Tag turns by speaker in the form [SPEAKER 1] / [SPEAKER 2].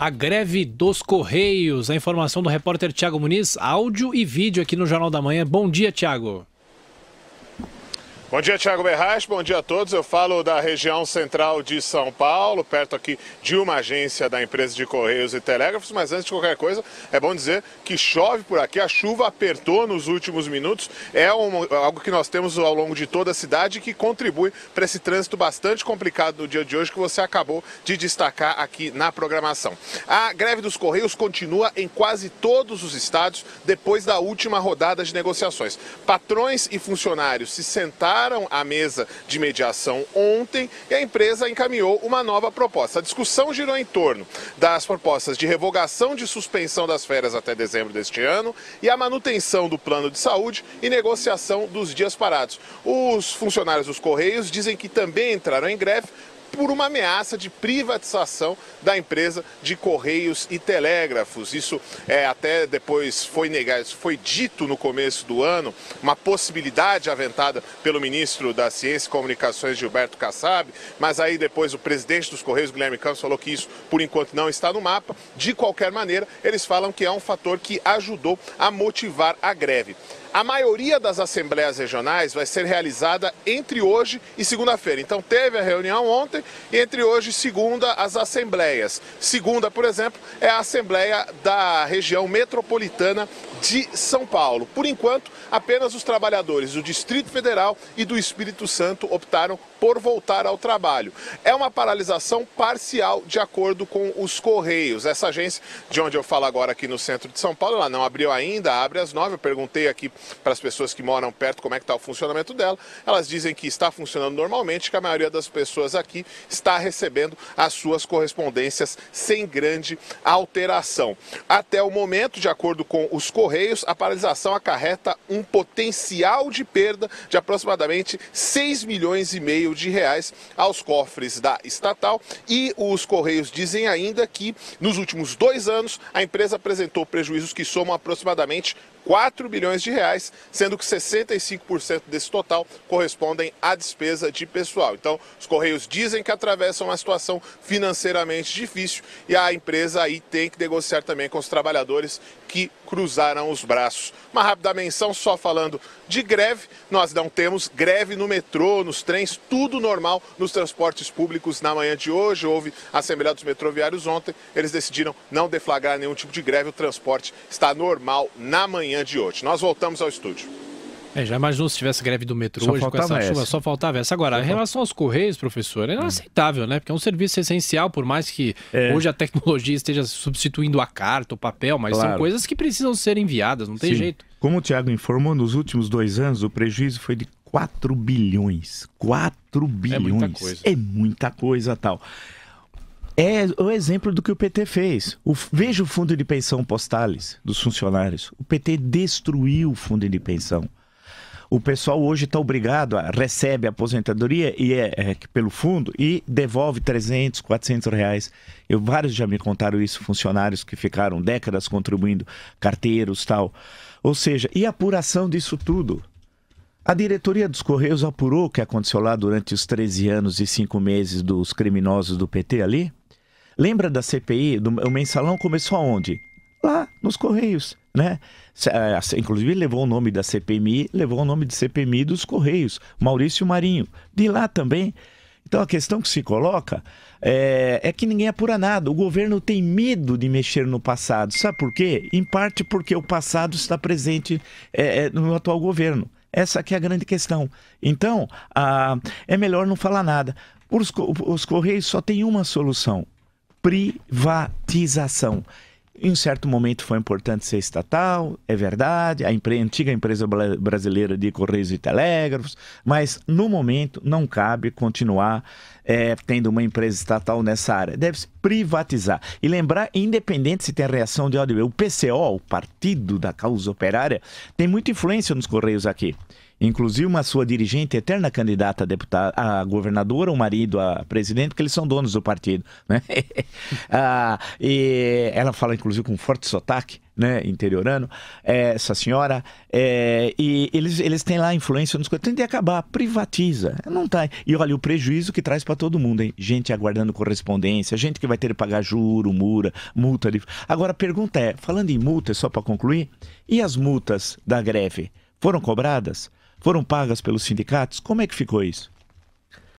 [SPEAKER 1] A greve dos Correios, a informação do repórter Thiago Muniz, áudio e vídeo aqui no Jornal da Manhã. Bom dia, Thiago.
[SPEAKER 2] Bom dia, Thiago Berrache, bom dia a todos. Eu falo da região central de São Paulo, perto aqui de uma agência da empresa de Correios e Telégrafos, mas antes de qualquer coisa, é bom dizer que chove por aqui, a chuva apertou nos últimos minutos, algo que nós temos ao longo de toda a cidade e que contribui para esse trânsito bastante complicado no dia de hoje que você acabou de destacar aqui na programação. A greve dos Correios continua em quase todos os estados depois da última rodada de negociações. Patrões e funcionários se sentaram à mesa de mediação ontem e a empresa encaminhou uma nova proposta. A discussão girou em torno das propostas de revogação de suspensão das férias até dezembro deste ano e a manutenção do plano de saúde e negociação dos dias parados. Os funcionários dos Correios dizem que também entraram em greve por uma ameaça de privatização da empresa de Correios e Telégrafos. Isso até depois foi negado, isso foi dito no começo do ano, uma possibilidade aventada pelo ministro da Ciência e Comunicações, Gilberto Kassab, mas aí depois o presidente dos Correios, Guilherme Campos, falou que isso por enquanto não está no mapa. De qualquer maneira, eles falam que é um fator que ajudou a motivar a greve. A maioria das assembleias regionais vai ser realizada entre hoje e segunda-feira. Então teve a reunião ontem e entre hoje e segunda as assembleias. Segunda, por exemplo, é a Assembleia da região metropolitana de São Paulo. Por enquanto, apenas os trabalhadores do Distrito Federal e do Espírito Santo optaram por voltar ao trabalho. É uma paralisação parcial de acordo com os Correios. Essa agência, de onde eu falo agora aqui no centro de São Paulo, ela não abriu ainda, abre às 9. Eu perguntei aqui para as pessoas que moram perto como é que está o funcionamento dela. Elas dizem que está funcionando normalmente, que a maioria das pessoas aqui está recebendo as suas correspondências sem grande alteração. Até o momento, de acordo com os Correios, a paralisação acarreta um potencial de perda de aproximadamente 6,5 milhões de reais aos cofres da estatal e os Correios dizem ainda que nos últimos 2 anos a empresa apresentou prejuízos que somam aproximadamente 4 bilhões de reais, sendo que 65% desse total correspondem à despesa de pessoal. Então, os Correios dizem que atravessam uma situação financeiramente difícil e a empresa aí tem que negociar também com os trabalhadores que cruzaram os braços. Uma rápida menção, só falando de greve, nós não temos greve no metrô, nos trens, tudo normal nos transportes públicos na manhã de hoje. Houve a Assembleia dos Metroviários ontem, eles decidiram não deflagrar nenhum tipo de greve, o transporte está normal na manhã de hoje. Nós voltamos ao estúdio.
[SPEAKER 1] Já imaginou se tivesse greve do metrô hoje com essa chuva? Só faltava essa. Agora, em relação aos Correios, professor, é inaceitável, né? Porque é um serviço essencial, por mais que hoje a tecnologia esteja substituindo a carta, o papel, mas são coisas que precisam ser enviadas, não tem jeito.
[SPEAKER 3] Como o Thiago informou, nos últimos 2 anos o prejuízo foi de 4 bilhões. 4 bilhões.
[SPEAKER 1] É muita coisa.
[SPEAKER 3] É muita coisa, tal. É o exemplo do que o PT fez. Veja o fundo de pensão Postales dos funcionários. O PT destruiu o fundo de pensão. O pessoal hoje está obrigado recebe a aposentadoria e pelo fundo e devolve 300, 400 reais. Vários já me contaram isso, funcionários que ficaram décadas contribuindo, carteiros, tal. Ou seja, e a apuração disso tudo? A diretoria dos Correios apurou o que aconteceu lá durante os 13 anos e 5 meses dos criminosos do PT ali? Lembra da CPI? O mensalão começou aonde? Lá, nos Correios, né? Inclusive levou o nome da CPMI, levou o nome de CPMI dos Correios, Maurício Marinho, de lá também. Então a questão que se coloca é que ninguém apura nada. O governo tem medo de mexer no passado. Sabe por quê? Em parte porque o passado está presente no atual governo. Essa que é a grande questão. Então, é melhor não falar nada. Os Correios só têm uma solução: privatização. Em um certo momento foi importante ser estatal, é verdade, a antiga empresa brasileira de Correios e Telégrafos, mas no momento não cabe continuar tendo uma empresa estatal nessa área. Deve-se privatizar. E lembrar, independente se tem reação de ódio, o PCO, o Partido da Causa Operária, tem muita influência nos Correios aqui. Inclusive uma sua dirigente, eterna candidata a deputada, a governadora, o marido a presidente, porque eles são donos do partido, né? E ela fala, inclusive, com um forte sotaque, né, interiorano, essa senhora, e eles têm lá influência nos coisas. Tem que acabar, privatiza. Não tá. E olha, o prejuízo que traz para todo mundo, hein? Gente aguardando correspondência, gente que vai ter que pagar juro, multa. Agora, a pergunta é, falando em multa, só para concluir, e as multas da greve? Foram cobradas? Foram pagas pelos sindicatos? Como é que ficou isso?